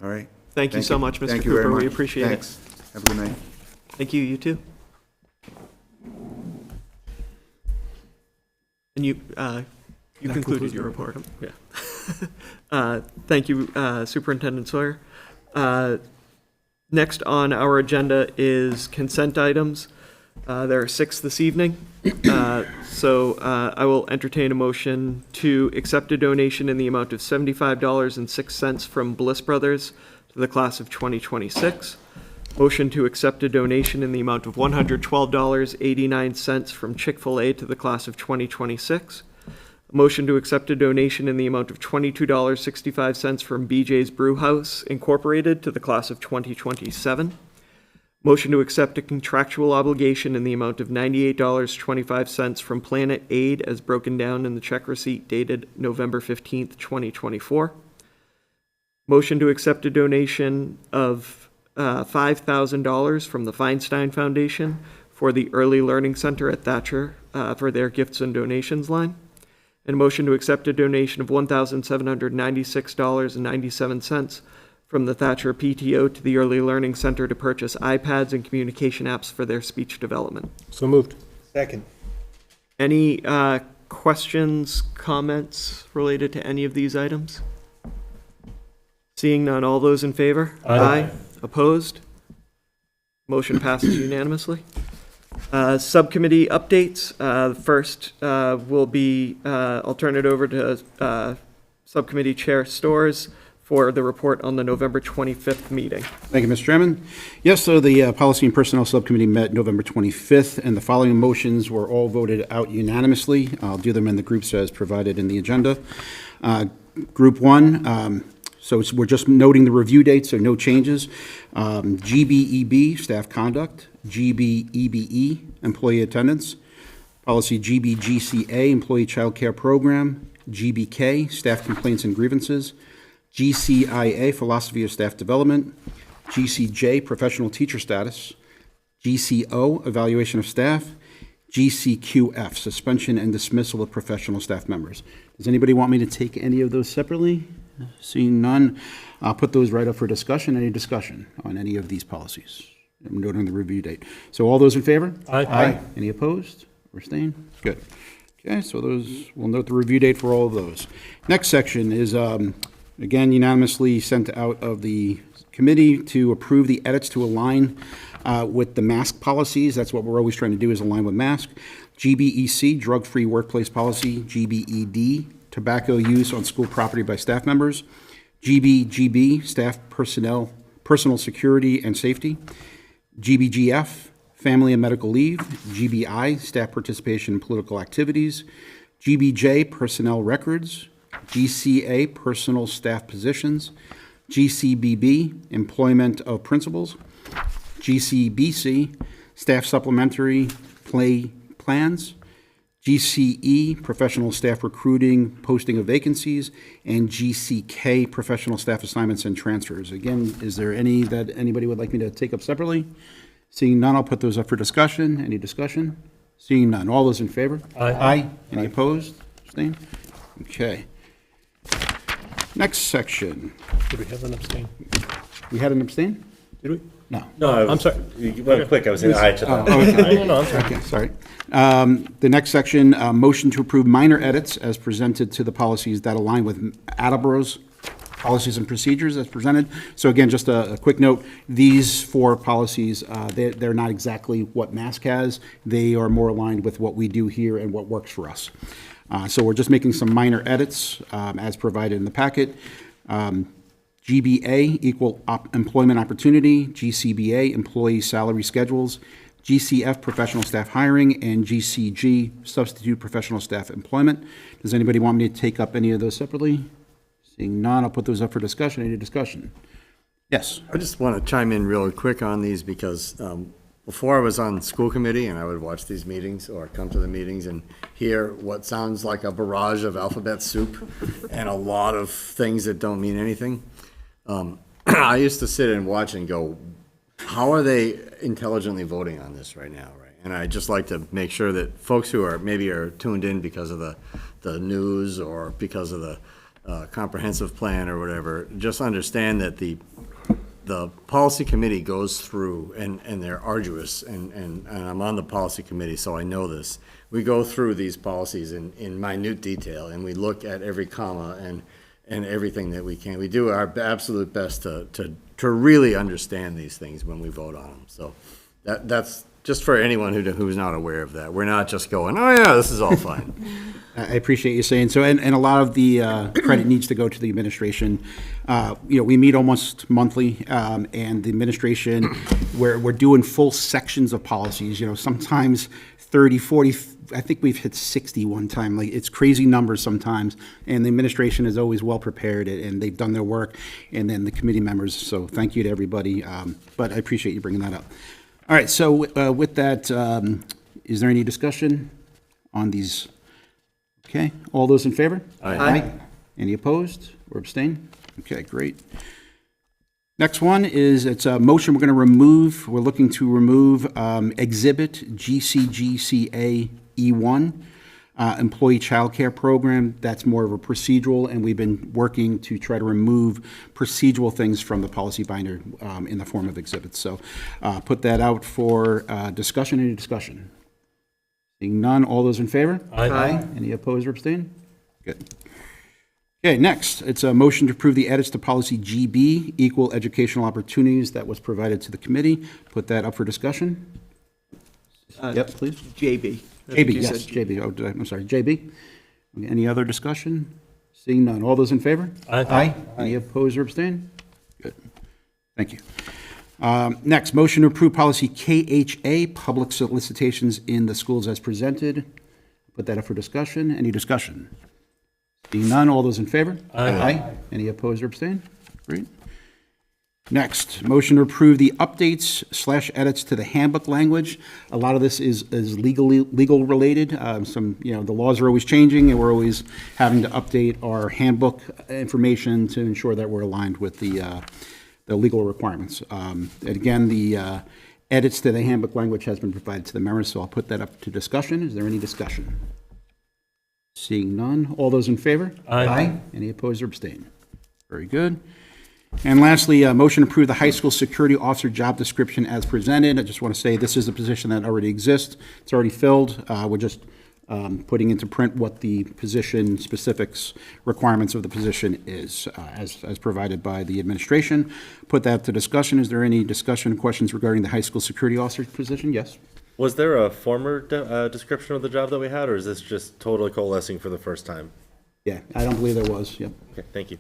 All right. Thank you so much, Mr. Thank you very Cooper. We much. appreciate it. Thanks. Have a good night. Thank you, you too. And you concluded your report. Yeah. Thank you, Superintendent Sawyer. Next on our agenda is consent items. There are 6 this evening. So I will entertain a motion to accept a donation in the amount of $75.06 from Bliss Brothers to the class of 2026. Motion to accept a donation in the amount of $112.89 from Chick-fil-A to the class of 2026. Motion to accept a donation in the amount of $22.65 from BJ's Brewhouse Incorporated to the class of 2027. Motion to accept a contractual obligation in the amount of $98.25 from Planet Aid as broken down in the check receipt dated November 15th, 2024. Motion to accept a donation of $5,000 from the Feinstein Foundation for the Early Learning Center at Thatcher for their gifts and donations line. And motion to accept a donation of $1,796.97 from the Thatcher PTO to the Early Learning Center to purchase iPads and communication apps for their speech development. So moved. Second. Any questions, comments related to any of these items? Seeing none, all those in favor? Aye. Opposed? Motion passes unanimously. Subcommittee updates. First will be, I'll turn it over to Subcommittee Chair Storrs for the report on the November 25th meeting. Thank you, Mr. Chairman. Yes, so the Policy and Personnel Subcommittee met November 25th, and the following motions were all voted out unanimously. I'll do them in the groups as provided in the agenda. Group 1, so we're just noting the review dates, so no changes. GBEB, staff conduct. GBEBE, employee attendance. Policy GBGCA, employee child care program. GBK, staff complaints and grievances. GCIA, philosophy of staff development. GCJ, professional teacher status. GCO, evaluation of staff. GCQF, suspension and dismissal of professional staff members. Does anybody want me to take any of those separately? Seeing none, I'll put those right up for discussion. Any discussion on any of these policies? I'm noting the review date. So all those in favor? Aye. Any opposed or abstained? Good. Okay, so we'll note the review date for all of those. Next section is, again, unanimously sent out of the committee to approve the edits to align with the mask policies. That's what we're always trying to do, is align with mask. GBEC, drug-free workplace policy. GBED, tobacco use on school property by staff members. GBGB, staff personal security and safety. GBGF, family and medical leave. GBI, staff participation in political activities. GBJ, personnel records. GCA, personal staff positions. GCBB, employment of principals. GCBC, staff supplementary plans. GCE, professional staff recruiting, posting of vacancies, and GCK, professional staff assignments and transfers. Again, is there any that anybody would like me to take up separately? Seeing none, I'll put those up for discussion. Any discussion? Seeing none. All those in favor? Aye. Any opposed? Abstain? Okay. Next section. Did we have an abstain? We had an abstain? Did we? No. No, I'm sorry. You went quick, I was saying aye to that. No, I'm sorry. Okay, sorry. The next section, motion to approve minor edits as presented to the policies that align with Attleboro's policies and procedures as presented. So again, just a quick note, these four policies, they're not exactly what MASC has. They are more aligned with what we do here and what works for us. So we're just making some minor edits as provided in the packet. GBA, equal employment opportunity. GCBA, employee salary schedules. GCF, professional staff hiring. And GCG, substitute professional staff employment. Does anybody want me to take up any of those separately? Seeing none, I'll put those up for discussion. Any discussion? Yes. I just want to chime in really quick on these because before I was on school committee and I would watch these meetings or come to the meetings and hear what sounds like a barrage of alphabet soup and a lot of things that don't mean anything. I used to sit and watch and go, how are they intelligently voting on this right now, right? And I just like to make sure that folks who are maybe are tuned in because of the news or because of the comprehensive plan or whatever, just understand that the policy committee goes through, and they're arduous, and I'm on the policy committee, so I know this. We go through these policies in minute detail, and we look at every comma and everything that we can. We do our absolute best to really understand these things when we vote on them. So that's just for anyone who's not aware of that. We're not just going, oh yeah, this is all fine. I appreciate you saying so, and a lot of the credit needs to go to the administration. We meet almost monthly, and the administration, we're doing full sections of policies, sometimes 30, 40, I think we've hit 60 one time. Like, it's crazy numbers sometimes, and the administration is always well prepared, and they've done their work, and then the committee members, so thank you to everybody, but I appreciate you bringing that up. All right, so with that, is there any discussion on these? Okay, all those in favor? Aye. Any opposed or abstain? Okay, great. Next one is, it's a motion we're looking to remove Exhibit GCGCA E1, Employee Child Care Program. That's more of a procedural, and we've been working to try to remove procedural things from the policy binder in the form of exhibits. So put that out for discussion. Any discussion? Seeing none, all those in favor? Aye. Any opposed or abstain? Good. Okay, next, it's a motion to approve the edits to policy GB, equal educational opportunities, that was provided to the committee. Put that up for discussion. Yep, please. JB. JB, yes, JB. Oh, I'm sorry, JB. Any other discussion? Seeing none. All those in favor? Aye. Any opposed or abstain? Good. Thank you. Next, motion to approve policy KHA, public solicitations in the schools as presented. Put that up for discussion. Any discussion? Seeing none, all those in favor? Aye. Any opposed or abstain? Great. Next, motion to approve the updates/edits to the handbook language. A lot of this is legal related. The laws are always changing, and we're always having to update our handbook information to ensure that we're aligned with the legal requirements. And again, the edits to the handbook language has been provided to the members, so I'll put that up to discussion. Is there any discussion? Seeing none. All those in favor? Aye. Any opposed or abstain? Very good. And lastly, motion to approve the high school security officer job description as presented. I just want to say this is a position that already exists. It's already filled. We're just putting into print what the position specifics requirements of the position is, as provided by the administration. Put that to discussion. Is there any discussion, questions regarding the high school security officer position? Yes. Was there a former description of the job that we had, or is this just totally coalescing for the first time? Yeah, I don't believe there was. Yep. Okay, thank you.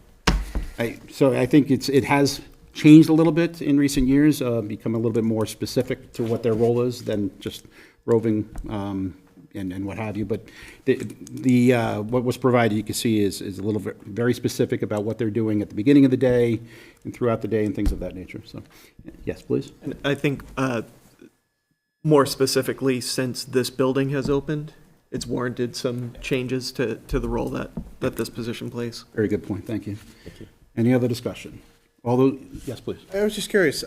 So I think it has changed a little bit in recent years, become a little bit more specific to what their role is than just roving and what have you. But what was provided, you can see, is a little very specific about what they're doing at the beginning of the day and throughout the day and things of that nature. So, yes, please. And I think more specifically, since this building has opened, it's warranted some changes to the role that this position plays. Very good point. Thank you. Any other discussion? Although, yes, please. I was just curious,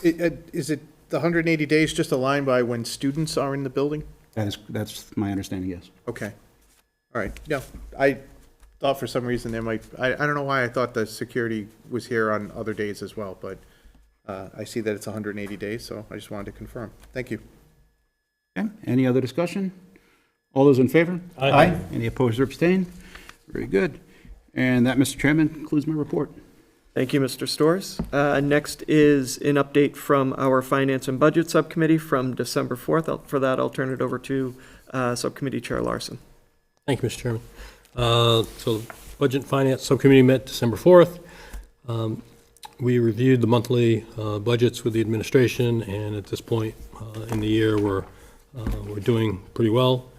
is it the 180 days just aligned by when students are in the building? That's my understanding, yes. Okay. All right. No, I thought for some reason there might, I don't know why I thought the security was here on other days as well, but I see that it's 180 days, so I just wanted to confirm. Thank you. Okay, any other discussion? All those in favor? Aye. Any opposed or abstained? Very good. And that, Mr. Chairman, concludes my report. Thank you, Mr. Storrs. Next is an update from our Finance and Budget Subcommittee from December 4th. For that, I'll turn it over to Subcommittee Chair Larson. Thank you, Mr. Chairman. So Budget and Finance Subcommittee met December 4th. We reviewed the monthly budgets with the administration, and at this point in the year, we're doing pretty well.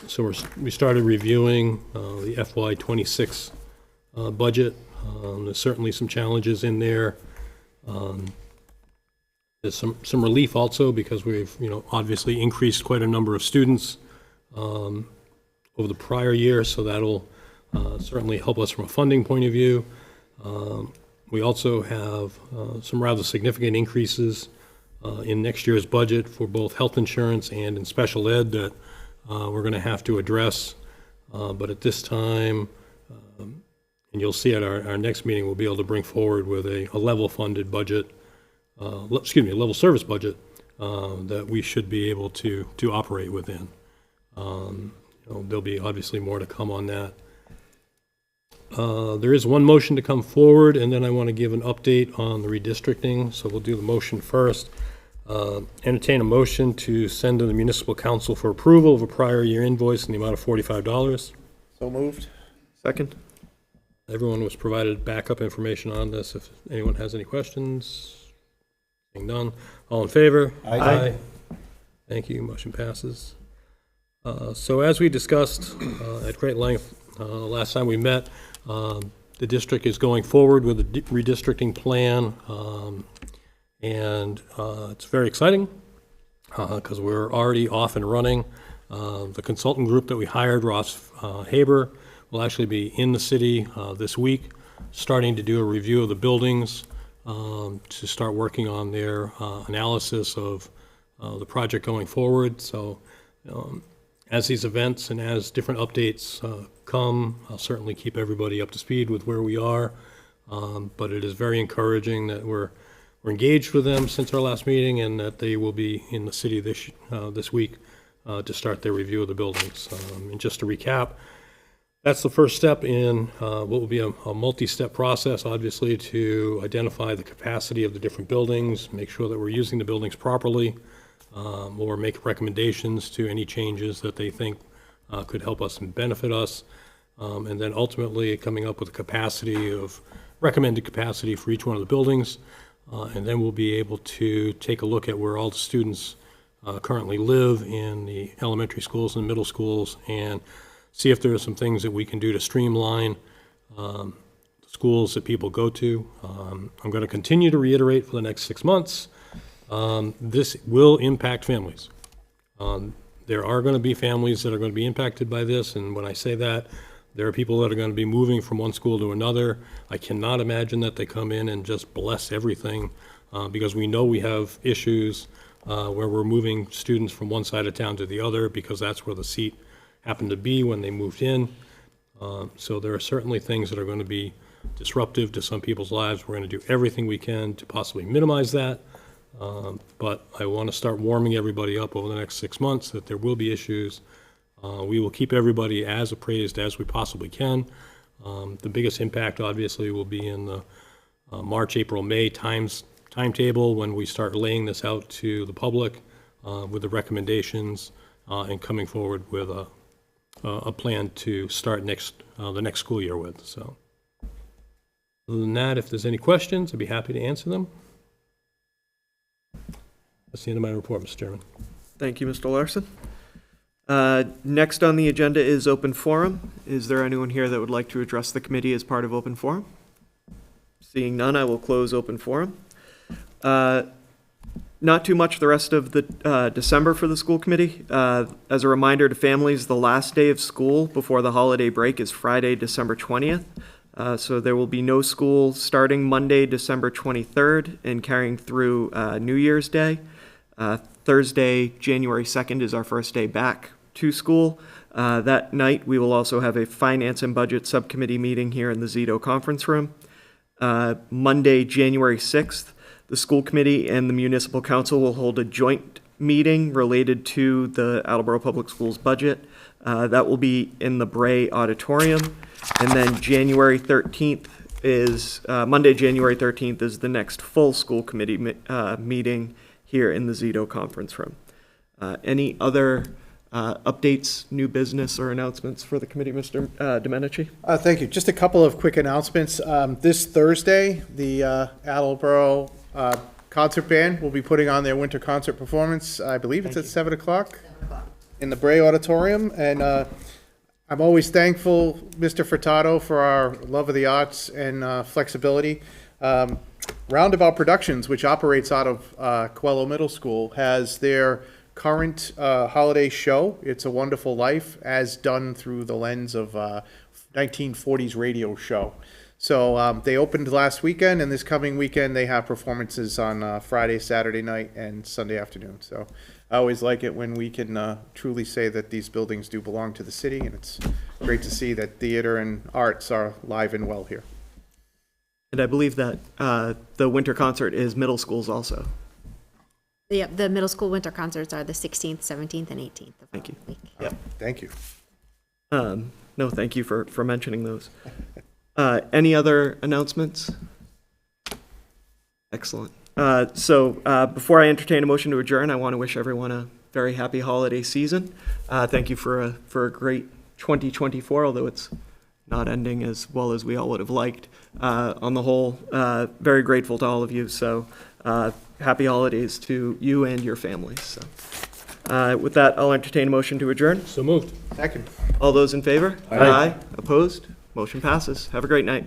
So we started reviewing the FY26 budget. There's certainly some challenges in there. There's some relief also because we've obviously increased quite a number of students over the prior year, so that'll certainly help us from a funding point of view. We also have some rather significant increases in next year's budget for both health insurance and in special ed that we're going to have to address. But at this time, and you'll see at our next meeting, we'll be able to bring forward with a level-funded budget, a level service budget that we should be able to operate within. There'll be obviously more to come on that. There is one motion to come forward, and then I want to give an update on the redistricting. So we'll do the motion first. Entertain a motion to send to the municipal council for approval of a prior year invoice in the amount of $45. So moved. Second. Everyone was provided backup information on this. If anyone has any questions, seeing none. All in favor? Aye. Thank you. Motion passes. So as we discussed at great length last time we met, the district is going forward with a redistricting plan, and it's very exciting because we're already off and running. The consultant group that we hired, Ross Haber, will actually be in the city this week, starting to do a review of the buildings to start working on their analysis of the project going forward. So as these events and as different updates come, I'll certainly keep everybody up to speed with where we are. But it is very encouraging that we're engaged with them since our last meeting, and that they will be in the city this week to start their review of the buildings. And just to recap, that's the first step in what will be a multi-step process, obviously, to identify the capacity of the different buildings, make sure that we're using the buildings properly, or make recommendations to any changes that they think could help us and benefit us, and then ultimately coming up with a recommended capacity for each one of the buildings, and then we'll be able to take a look at where all the students currently live in the elementary schools and middle schools, and see if there are some things that we can do to streamline the schools that people go to. I'm going to continue to reiterate for the next 6 months, this will impact families. There are going to be families that are going to be impacted by this, and when I say that, there are people that are going to be moving from one school to another. I cannot imagine that they come in and just bless everything, because we know we have issues where we're moving students from one side of town to the other because that's where the seat happened to be when they moved in. So there are certainly things that are going to be disruptive to some people's lives. We're going to do everything we can to possibly minimize that. But I want to start warming everybody up over the next 6 months that there will be issues. We will keep everybody as appraised as we possibly can. The biggest impact, obviously, will be in the March, April, May timetable when we start laying this out to the public with the recommendations and coming forward with a plan to start the next school year with. So Other than that, if there's any questions, I'd be happy to answer them. That's the end of my report, Mr. Chairman. Thank you, Mr. Larson. Next on the agenda is open forum. Is there anyone here that would like to address the committee as part of open forum? Seeing none, I will close open forum. Not too much the rest of the December for the school committee. As a reminder to families, the last day of school before the holiday break is Friday, December 20th. So there will be no school starting Monday, December 23rd and carrying through New Year's Day. Thursday, January 2nd is our first day back to school. That night, we will also have a finance and budget subcommittee meeting here in the Zito conference room. Monday, January 6th, the school committee and the municipal council will hold a joint meeting related to the Attleboro Public Schools budget. That will be in the Bray Auditorium. And then January 13th is, Monday, January 13th is the next full school committee meeting here in the Zito conference room. Any other updates, new business, or announcements for the committee, Mr. Domenici? Thank you. Just a couple of quick announcements. This Thursday, the Attleboro concert band will be putting on their winter concert performance. I believe it's at 7 o'clock in the Bray Auditorium. And I'm always thankful, Mr. Furtado, for our love of the arts and flexibility. Roundabout Productions, which operates out of Coelho Middle School, has their current holiday show, It's a Wonderful Life, as done through the lens of 1940s radio show. So they opened last weekend, and this coming weekend they have performances on Friday, Saturday night, and Sunday afternoon. So I always like it when we can truly say that these buildings do belong to the city, and it's great to see that theater and arts are live and well here. And I believe that the winter concert is middle schools also. Yeah, the middle school winter concerts are the 16th, 17th, and 18th. Thank you. Week. Yep. Thank you. No, thank you for mentioning those. Any other announcements? Excellent. So before I entertain a motion to adjourn, I want to wish everyone a very happy holiday season. Thank you for a great 2024, although it's not ending as well as we all would have liked. On the whole, very grateful to all of you. So happy holidays to you and your families. So, with that, I'll entertain a motion to adjourn. So moved. Second. All those in favor? Aye. Opposed? Motion passes. Have a great night.